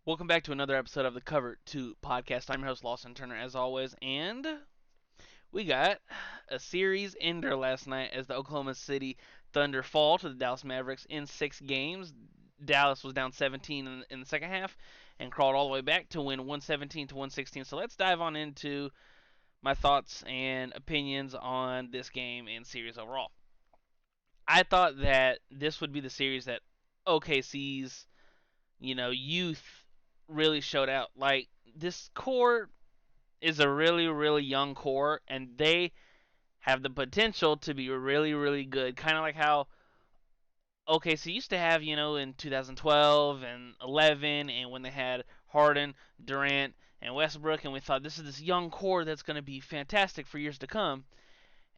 Welcome back to another episode of the Cover 2 podcast. I'm your host, Lawson Turner, as always, and we got a series ender last night as the Oklahoma City Thunder fall to the Dallas Mavericks in 6 games. Dallas was down 17 in the second half and crawled all the way back to win 117 to 116. So let's dive on into my thoughts and opinions on this game and series overall. I thought that this would be the series that OKC's youth really showed out. Like, this core is a really, really young core, and they have the potential to be really, really good. Kind of like how OKC used to have, in 2012 and 11, and when they had Harden, Durant, and Westbrook, and we thought this is this young core that's going to be fantastic for years to come.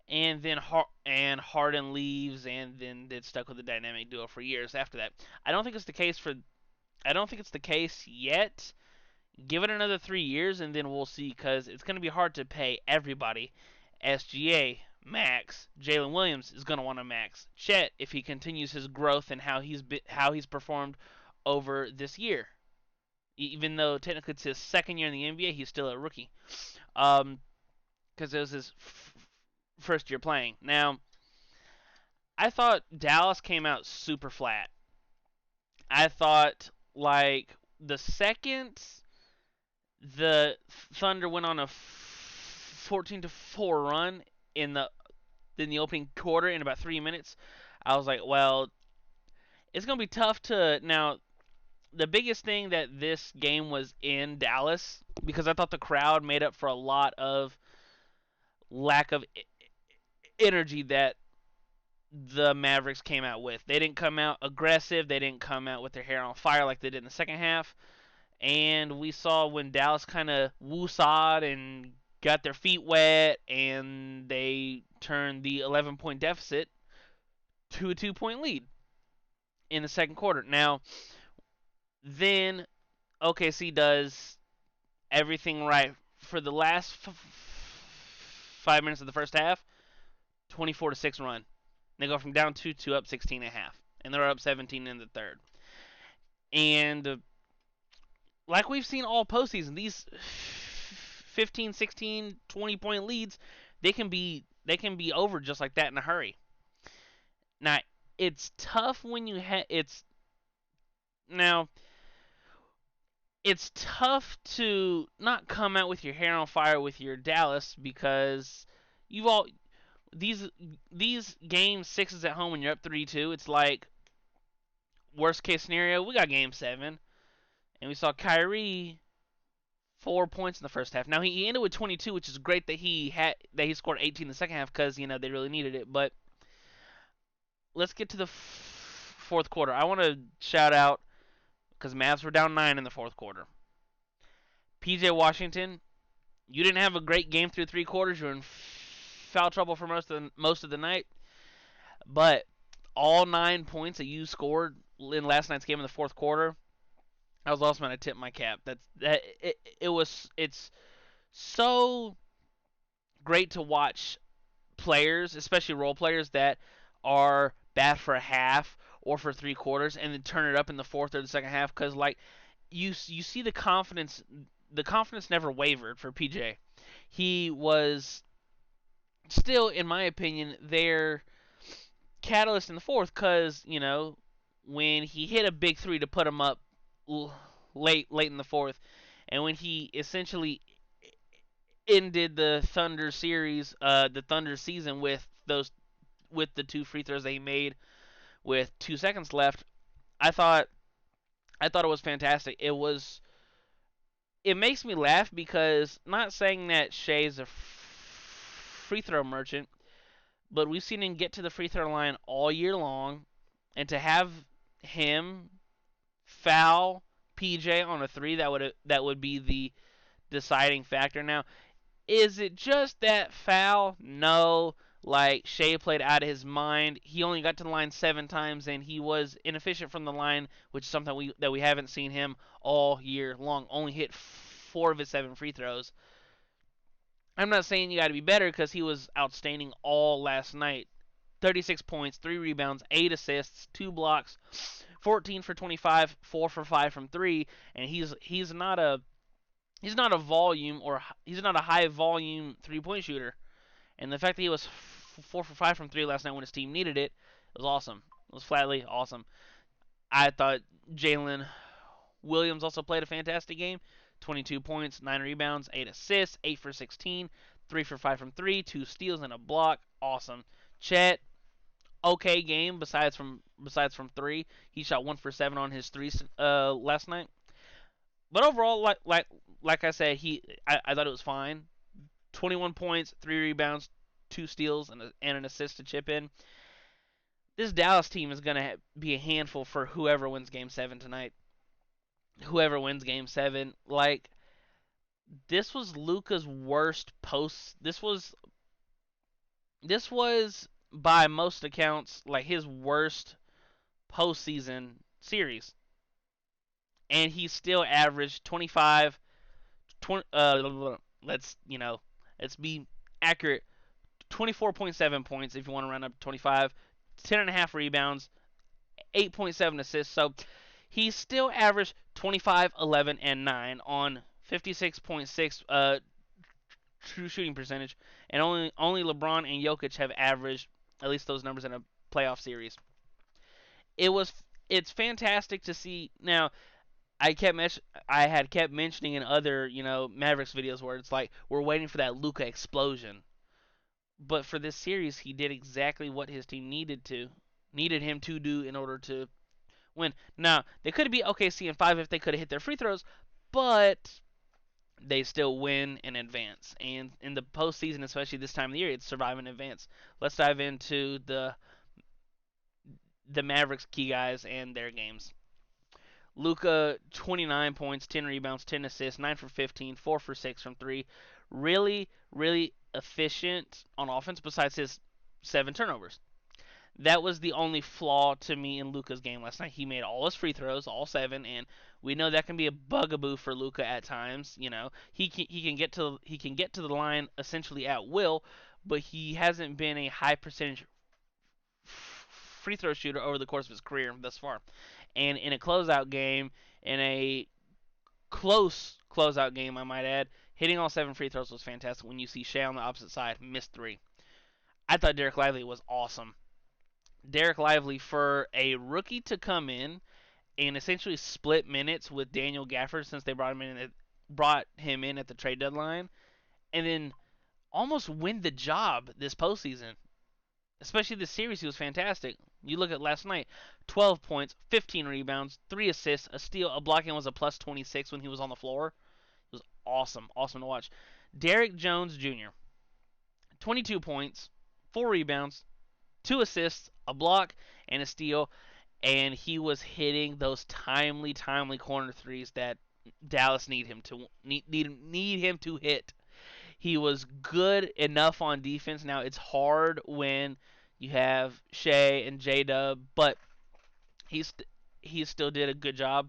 And then Harden leaves, and then it's stuck with the dynamic duo for years after that. I don't think it's the case for. I don't think it's the case yet. Give it another 3 years, and then we'll see, because it's going to be hard to pay everybody. SGA, max. Jalen Williams is going to want to max. Chet, if he continues his growth and how he's performed over this year. Even though technically it's his second year in the NBA, he's still a rookie. Because it was his first year playing. Now, I thought Dallas came out super flat. I thought, like, the second the Thunder went on a 14-4 run in the opening quarter in about 3 minutes. I was like, well, it's gonna be tough to now. The biggest thing that this game was in Dallas, because I thought the crowd made up for a lot of lack of energy that the Mavericks came out with. They didn't come out aggressive. They didn't come out with their hair on fire like they did in the second half. And we saw when Dallas kind of woosawed and got their feet wet, and they turned the 11-point deficit to a 2-point lead in the second quarter. Now, then OKC does everything right for the last 5 minutes of the first half. 24-6 run. They go from down 2 to up 16 and a half, and they're up 17 in the third. And like we've seen all postseason, these 15, 16, 20-point leads, they can be over just like that in a hurry. Now, it's tough when you now it's tough to not come out with your hair on fire with your Dallas, because you've all these game sixes at home when you're up 3-2. It's like, worst case scenario, we got game 7, and we saw Kyrie 4 points in the first half. Now, he ended with 22, which is great that he scored 18 in the second half, because they really needed it. But let's get to the fourth quarter. I want to shout out, because Mavs were down 9 in the fourth quarter. PJ Washington, you didn't have a great game through 3 quarters. You were in foul trouble for most of the night, but all 9 points that you scored in last night's game in the fourth quarter, I was also going to tip my cap. It's so great to watch players, especially role players, that are bad for a half or for 3 quarters, and then turn it up in the fourth or the second half. Because, like, you see the confidence. The confidence never wavered for PJ. He was still, in my opinion, their catalyst in the fourth, because when he hit a big three to put him up late in the fourth, and when he essentially ended the Thunder series, the Thunder season, with the 2 free throws that he made with 2 seconds left. I thought it was fantastic. It makes me laugh, because, not saying that Shea's a free throw merchant, but we've seen him get to the free throw line all year long, and to have him foul PJ on a three, that would be the deciding factor. Now, is it just that foul? No. Like, Shea played out of his mind. He only got to the line 7 times, and he was inefficient from the line, which is something we haven't seen him all year long. Only hit 4 of his 7 free throws. I'm not saying you got to be better, because he was outstanding all last night. 36 points, 3 rebounds, 8 assists, 2 blocks, 14 for 25, 4 for 5 from 3, and he's not a volume or he's not a high volume 3-point shooter. And the fact that he was 4 for 5 from 3 last night when his team needed it was awesome. It was flatly awesome. I thought Jalen Williams also played a fantastic game. 22 points, 9 rebounds, 8 assists, 8 for 16, 3 for 5 from 3, 2 steals and a block. Awesome. Chet, okay game besides from 3. He shot 1 for 7 on his threes last night. But overall, like I said, I thought it was fine. 21 points, 3 rebounds, 2 steals, and an assist to chip in. This Dallas team is going to be a handful for whoever wins Game 7 tonight. Whoever wins Game 7. Like, this was Luka's worst post. This was by most accounts like his worst postseason series, and he still averaged 25. 20, let's be accurate. 24.7 points if you want to run up 25. 10.5 rebounds, 8.7 assists. So he still averaged 25, 11, and 9 on 56.6 true shooting percentage, and only LeBron and Jokic have averaged at least those numbers in a playoff series. It's fantastic to see. Now I had kept mentioning in other Mavericks videos where it's like we're waiting for that Luka explosion, but for this series he did exactly what his team needed him to do in order to win. Now they could be OKC in 5 if they could have hit their free throws, but they still win and advance. And in the postseason, especially this time of the year, it's survive and advance. Let's dive into the Mavericks key guys and their games. Luka, 29 points, 10 rebounds, 10 assists, 9 for 15, 4 for 6 from 3. Really, really efficient on offense besides his 7 turnovers. That was the only flaw to me in Luka's game last night. He made all his free throws, all 7, and we know that can be a bugaboo for Luka at times. He can get to the line essentially at will, but he hasn't been a high percentage free throw shooter over the course of his career thus far. And in a closeout game, in a close closeout game, I might add, hitting all 7 free throws was fantastic. When you see Shea on the opposite side miss 3, I thought Derek Lively was awesome. Derek Lively, for a rookie to come in and essentially split minutes with Daniel Gafford since they brought him in at the trade deadline, and then almost win the job this postseason. Especially this series, he was fantastic. You look at last night: 12 points, 15 rebounds, 3 assists, a steal, a block, and was a plus 26 when he was on the floor. It was awesome to watch. Derrick Jones Jr., 22 points, 4 rebounds, 2 assists, a block, and a steal, and he was hitting those timely corner threes that Dallas need him to hit. He was good enough on defense. Now it's hard when you have Shea and J Dub, but he's he still did a good job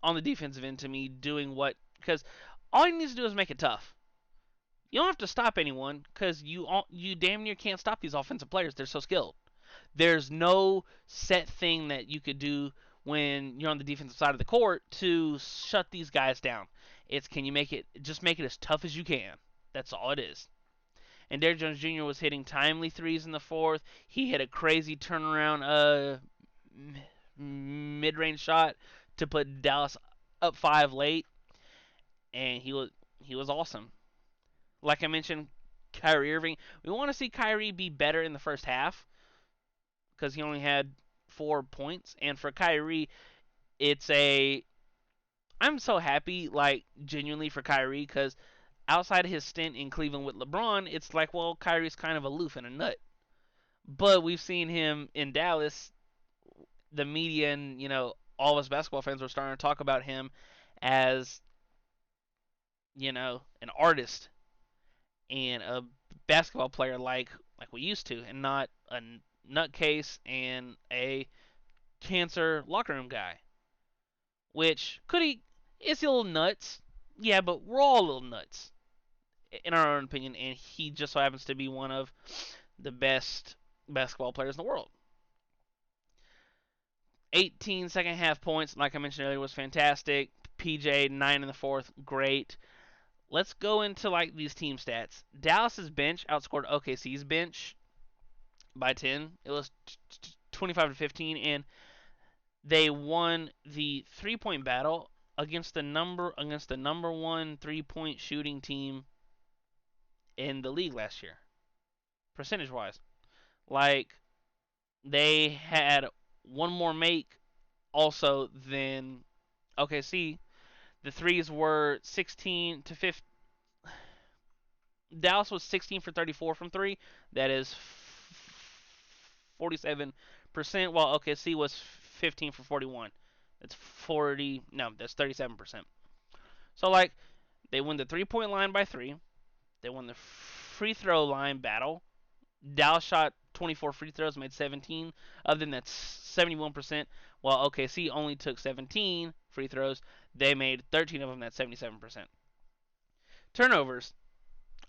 on the defensive end to me, doing what, because all he needs to do is make it tough. You don't have to stop anyone because you damn near can't stop these offensive players. They're so skilled. There's no set thing that you could do when you're on the defensive side of the court to shut these guys down. It's, can you make it as tough as you can. That's all it is. And Derrick Jones Jr. was hitting timely threes in the fourth. He hit a crazy turnaround mid-range shot to put Dallas up 5 late, and he was awesome. Like I mentioned, Kyrie Irving. We want to see Kyrie be better in the first half because he only had 4 points. And for Kyrie, it's a I'm so happy, like, genuinely for Kyrie, because outside of his stint in Cleveland with LeBron, it's like, well, Kyrie's kind of aloof and a nut. But we've seen him in Dallas. The media and all of us basketball fans were starting to talk about him as an artist and a basketball player like we used to, and not a nutcase and a cancer locker room guy. Which could he is he a little nuts? Yeah, but we're all a little nuts in our own opinion, and he just so happens to be one of the best basketball players in the world. 18 second half points, like I mentioned earlier, was fantastic. PJ 9 in the fourth, great. Let's go into like these team stats. Dallas's bench outscored OKC's bench by 10. It was 25 to 15, and they won the 3-point battle against the number one 3-point shooting team in the league last year, percentage wise. Like they had one more make also than OKC. The threes were 16 to 15. Dallas was 16 for 34 from three. That is 47%, while OKC was 15 for 41. That's 40. No, that's 37%. So like they won the 3-point line by three. They won the free throw line battle. Dallas shot 24 free throws, made 17 of them. That's 71%. While OKC only took 17 free throws, they made 13 of them. That's 77%. Turnovers.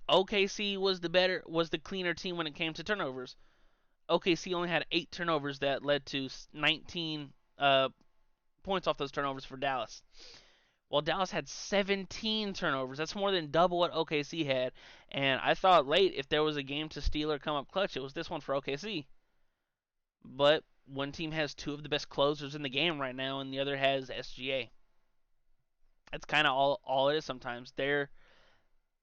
OKC was the cleaner team when it came to turnovers. OKC only had 8 turnovers that led to 19 points off those turnovers for Dallas. While Dallas had 17 turnovers. That's more than double what OKC had. And I thought late if there was a game to steal or come up clutch, it was this one for OKC. But one team has two of the best closers in the game right now, and the other has SGA. That's kind of all it is sometimes. They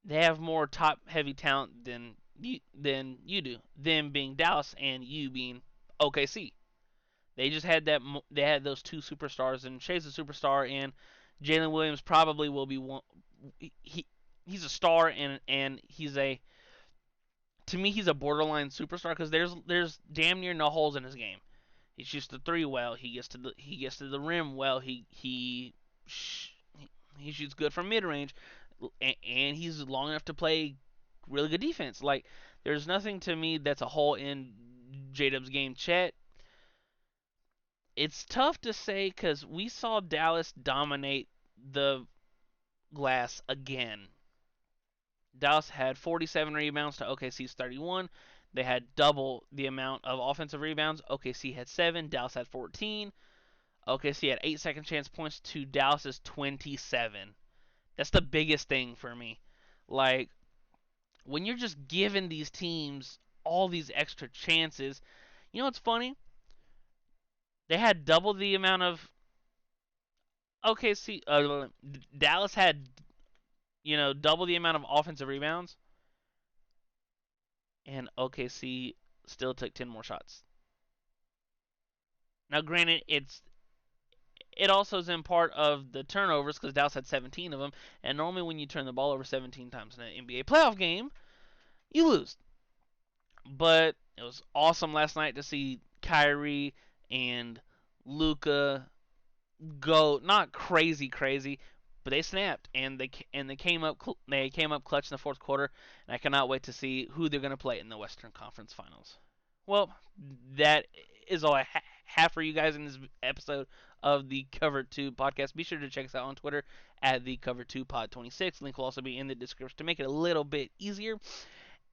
have more top heavy talent than you do. Them being Dallas and you being OKC. They just had that. They had those two superstars, and Shea's a superstar, and Jalen Williams probably will be one. He he's a star, and he's a to me he's a borderline superstar because there's damn near no holes in his game. He shoots the three well. He gets to the rim well. He shoots good from mid range, and he's long enough to play really good defense. Like there's nothing to me that's a hole in J Dub's game. Chet, it's tough to say because we saw Dallas dominate the glass again. Dallas had 47 rebounds to OKC's 31. They had double the amount of offensive rebounds. OKC had 7. Dallas had 14. OKC had 8 second chance points to Dallas's 27. That's the biggest thing for me. Like, when you're just giving these teams all these extra chances, you know what's funny? They had double the amount of OKC. Dallas had, double the amount of offensive rebounds, and OKC still took 10 more shots. Now, granted, it also is in part of the turnovers because Dallas had 17 of them, and normally when you turn the ball over 17 times in an NBA playoff game, you lose. But it was awesome last night to see Kyrie and Luka go not crazy crazy, but they snapped and they came up clutch in the fourth quarter, and I cannot wait to see who they're going to play in the Western Conference Finals. Well, that is all I have for you guys in this episode of the Cover 2 podcast. Be sure to check us out on Twitter at the Cover 2 Pod 26. Link will also be in the description to make it a little bit easier.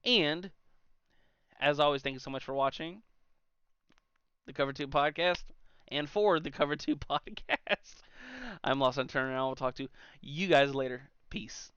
And as always, thank you so much for watching the Cover 2 podcast and for the Cover 2 podcast. I'm Lawson Turner, and I will talk to you guys later. Peace.